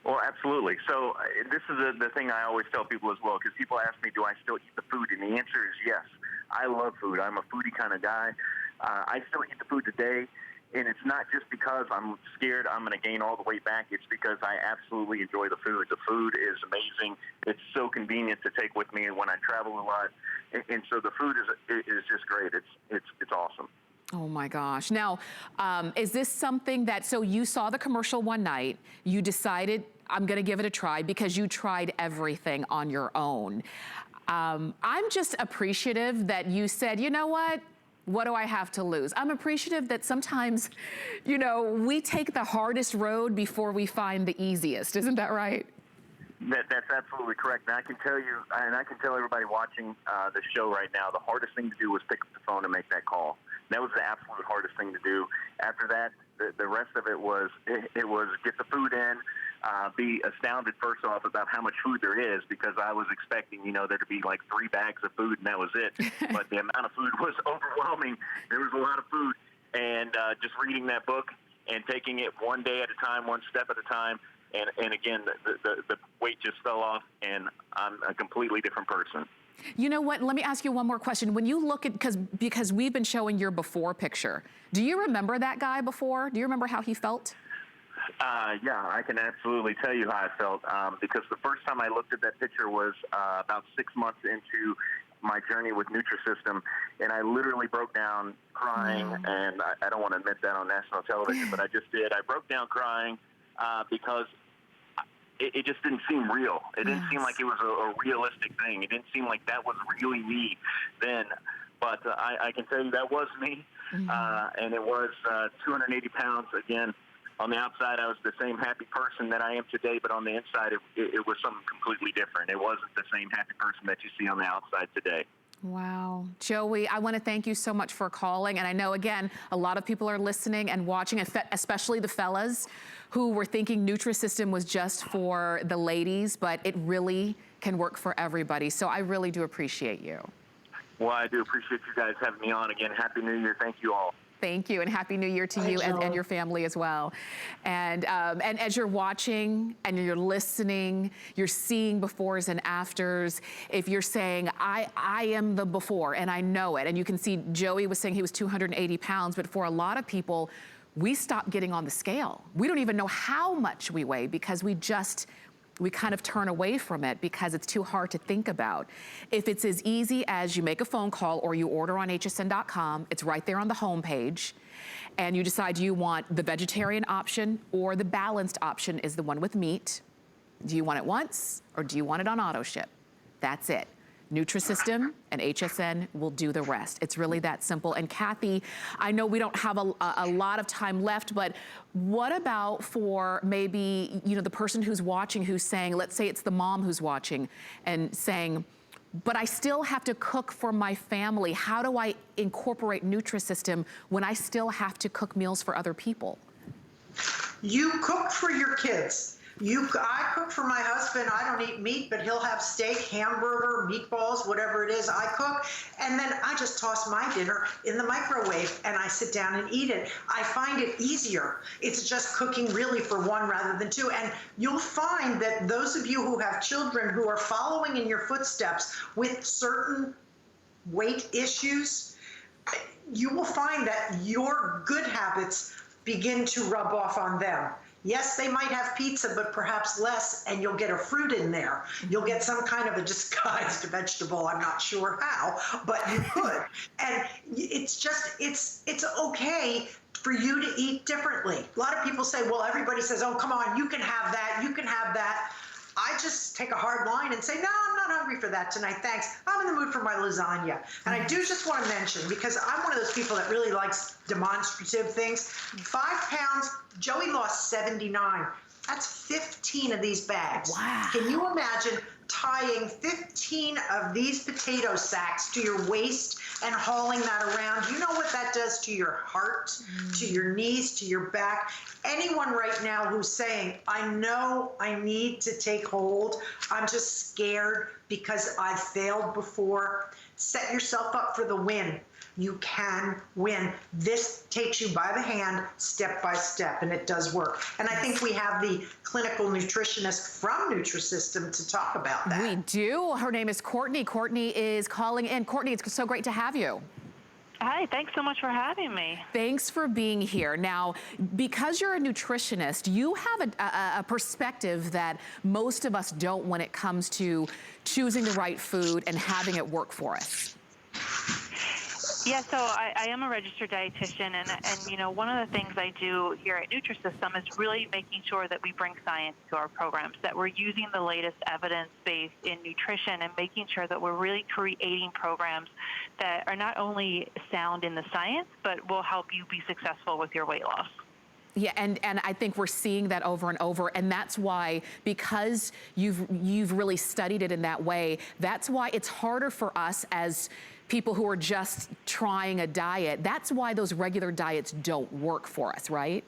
Well, absolutely. So this is the thing I always tell people as well, because people ask me, do I still eat the food? And the answer is yes. I love food. I'm a foodie kind of guy. I still eat the food today. And it's not just because I'm scared I'm going to gain all the weight back. It's because I absolutely enjoy the food. The food is amazing. It's so convenient to take with me when I travel a lot. And so the food is just great. It's awesome. Oh my gosh. Now, is this something that, so you saw the commercial one night, you decided, I'm going to give it a try, because you tried everything on your own. I'm just appreciative that you said, you know what do I have to lose? I'm appreciative that sometimes, you know, we take the hardest road before we find the easiest. Isn't that right? That's absolutely correct. And I can tell you, and I can tell everybody watching the show right now, the hardest thing to do was pick up the phone and make that call. That was the absolute hardest thing to do. After that, the rest of it was get the food in, be astounded first off about how much food there is, because I was expecting, there to be like 3 bags of food and that was it. But the amount of food was overwhelming. There was a lot of food. And just reading that book and taking it one day at a time, one step at a time, and again, the weight just fell off, and I'm a completely different person. You know what? Let me ask you one more question. When you look at, because we've been showing your before picture, do you remember that guy before? Do you remember how he felt? Yeah, I can absolutely tell you how I felt, because the first time I looked at that picture was about 6 months into my journey with Nutrisystem, and I literally broke down crying, and I don't want to admit that on national television, but I just did. I broke down crying because it just didn't seem real. It didn't seem like it was a realistic thing. It didn't seem like that was really me then. But I can tell you that was me, and it was 280 pounds. Again, on the outside, I was the same happy person that I am today, but on the inside, it was something completely different. It wasn't the same happy person that you see on the outside today. Wow. Joey, I want to thank you so much for calling. And I know, again, a lot of people are listening and watching, especially the fellas who were thinking Nutrisystem was just for the ladies, but it really can work for everybody. So I really do appreciate you. Well, I do appreciate you guys having me on. Again, Happy New Year. Thank you all. Thank you, and Happy New Year to you and your family as well. And as you're watching and you're listening, you're seeing befores and afters. If you're saying, I am the before and I know it, and you can see Joey was saying he was 280 pounds, but for a lot of people, we stopped getting on the scale. We don't even know how much we weigh because we kind of turn away from it because it's too hard to think about. If it's as easy as you make a phone call or you order on hsn.com, it's right there on the homepage, and you decide you want the vegetarian option or the balanced option is the one with meat. Do you want it once or do you want it on auto ship? That's it. Nutrisystem and HSN will do the rest. It's really that simple. And Kathy, I know we don't have a lot of time left, but what about for maybe, the person who's watching who's saying, let's say it's the mom who's watching and saying, but I still have to cook for my family. How do I incorporate Nutrisystem when I still have to cook meals for other people? You cook for your kids. I cook for my husband. I don't eat meat, but he'll have steak, hamburger, meatballs, whatever it is. I cook, and then I just toss my dinner in the microwave, and I sit down and eat it. I find it easier. It's just cooking really for one rather than two. And you'll find that those of you who have children who are following in your footsteps with certain weight issues, you will find that your good habits begin to rub off on them. Yes, they might have pizza, but perhaps less, and you'll get a fruit in there. You'll get some kind of a disguised vegetable. I'm not sure how, but you could. And it's just, it's okay for you to eat differently. A lot of people say, well, everybody says, oh, come on, you can have that, you can have that. I just take a hard line and say, no, I'm not hungry for that tonight, thanks. I'm in the mood for my lasagna. And I do just want to mention, because I'm one of those people that really likes demonstrative things, 5 pounds, Joey lost 79. That's 15 of these bags. Wow. Can you imagine tying 15 of these potato sacks to your waist and hauling that around? You know what that does to your heart, to your knees, to your back? Anyone right now who's saying, I know I need to take hold, I'm just scared because I've failed before, set yourself up for the win. You can win. This takes you by the hand, step by step, and it does work. And I think we have the clinical nutritionist from Nutrisystem to talk about that. We do. Her name is Courtney. Courtney is calling in. Courtney, it's so great to have you. Hi, thanks so much for having me. Thanks for being here. Now, because you're a nutritionist, you have a perspective that most of us don't when it comes to choosing the right food and having it work for us. Yeah, so I am a registered dietitian, and one of the things I do here at Nutrisystem is really making sure that we bring science to our programs, that we're using the latest evidence base in nutrition and making sure that we're really creating programs that are not only sound in the science, but will help you be successful with your weight loss. Yeah, and I think we're seeing that over and over, and that's why, because you've really studied it in that way, that's why it's harder for us as people who are just trying a diet. That's why those regular diets don't work for us, right?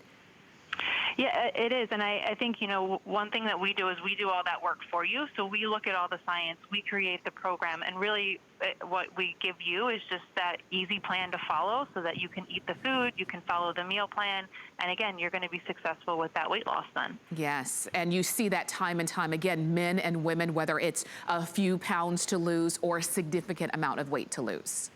Yeah, it is. And I think, one thing that we do is we do all that work for you. So we look at all the science, we create the program, and really what we give you is just that easy plan to follow so that you can eat the food, you can follow the meal plan, and again, you're going to be successful with that weight loss then. Yes, and you see that time and time again, men and women, whether it's a few pounds to lose or a significant amount of weight to lose.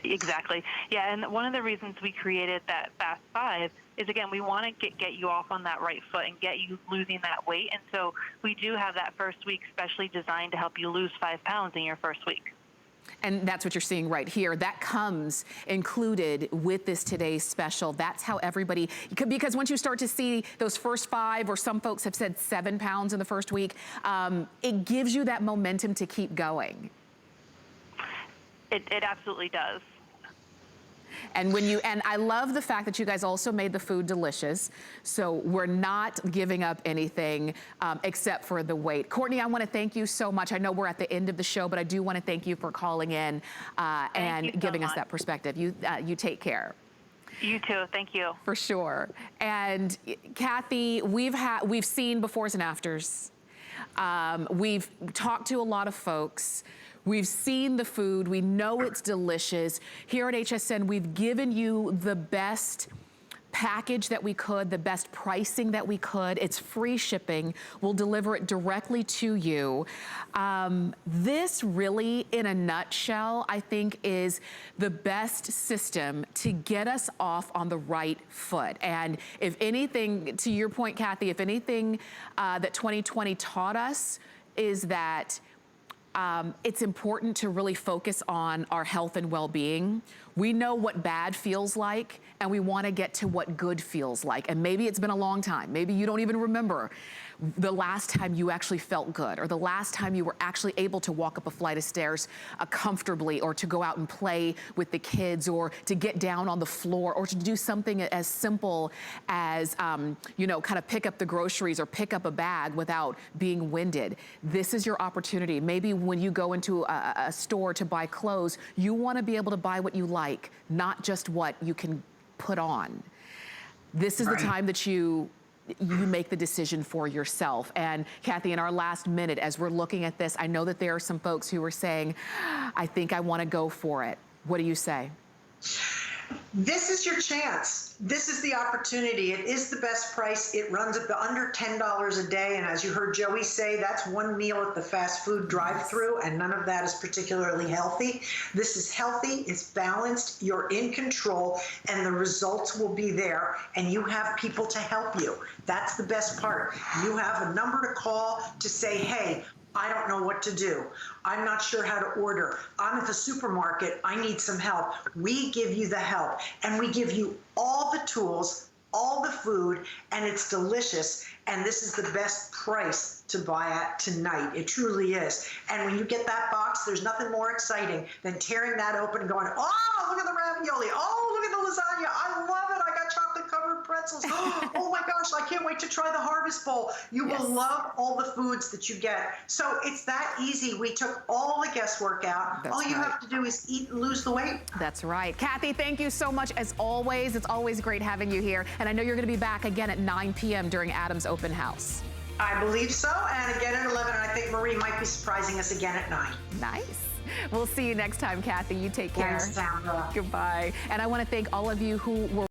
Exactly. Yeah, and one of the reasons we created that Fast 5 is, again, we want to get you off on that right foot and get you losing that weight. And so we do have that first week specially designed to help you lose 5 pounds in your first week. And that's what you're seeing right here. That comes included with this today's special. That's how everybody, because once you start to see those first 5, or some folks have said 7 pounds in the first week, it gives you that momentum to keep going. It absolutely does. And and I love the fact that you guys also made the food delicious. So we're not giving up anything except for the weight. Courtney, I want to thank you so much. I know we're at the end of the show, but I do want to thank you for calling in and giving us that perspective. You take care. You too. Thank you. For sure. And Kathy, we've seen befores and afters. We've talked to a lot of folks. We've seen the food, we know it's delicious. Here at HSN, we've given you the best package that we could, the best pricing that we could. It's free shipping. We'll deliver it directly to you. This really, in a nutshell, I think is the best system to get us off on the right foot. And if anything, to your point, Kathy, if anything that 2020 taught us is that it's important to really focus on our health and well-being. We know what bad feels like, and we want to get to what good feels like. And maybe it's been a long time. Maybe you don't even remember the last time you actually felt good, or the last time you were actually able to walk up a flight of stairs comfortably, or to go out and play with the kids, or to get down on the floor, or to do something as simple as, kind of pick up the groceries or pick up a bag without being winded. This is your opportunity. Maybe when you go into a store to buy clothes, you want to be able to buy what you like, not just what you can put on. This is the time that you make the decision for yourself. And Kathy, in our last minute, as we're looking at this, I know that there are some folks who are saying, I think I want to go for it. What do you say? This is your chance. This is the opportunity. It is the best price. It runs up to under $10 a day. And as you heard Joey say, that's one meal at the fast food drive-through, and none of that is particularly healthy. This is healthy, it's balanced, you're in control, and the results will be there, and you have people to help you. That's the best part. You have a number to call to say, hey, I don't know what to do. I'm not sure how to order. I'm at the supermarket. I need some help. We give you the help, and we give you all the tools, all the food, and it's delicious. And this is the best price to buy at tonight. It truly is. And when you get that box, there's nothing more exciting than tearing that open and going, oh, look at the ravioli. Oh, look at the lasagna. I love it. I got chocolate covered pretzels. Oh my gosh, I can't wait to try the Harvest Bowl. You will love all the foods that you get. So it's that easy. We took all the guesswork out. All you have to do is eat and lose the weight. That's right. Kathy, thank you so much as always. It's always great having you here. And I know you're going to be back again at 9 p.m. during Adam's open house. I believe so. And again at 11. And I think Marie might be surprising us again at 9. Nice. We'll see you next time, Kathy. You take care. Thanks, Sandra. Goodbye. And I want to thank all of you who were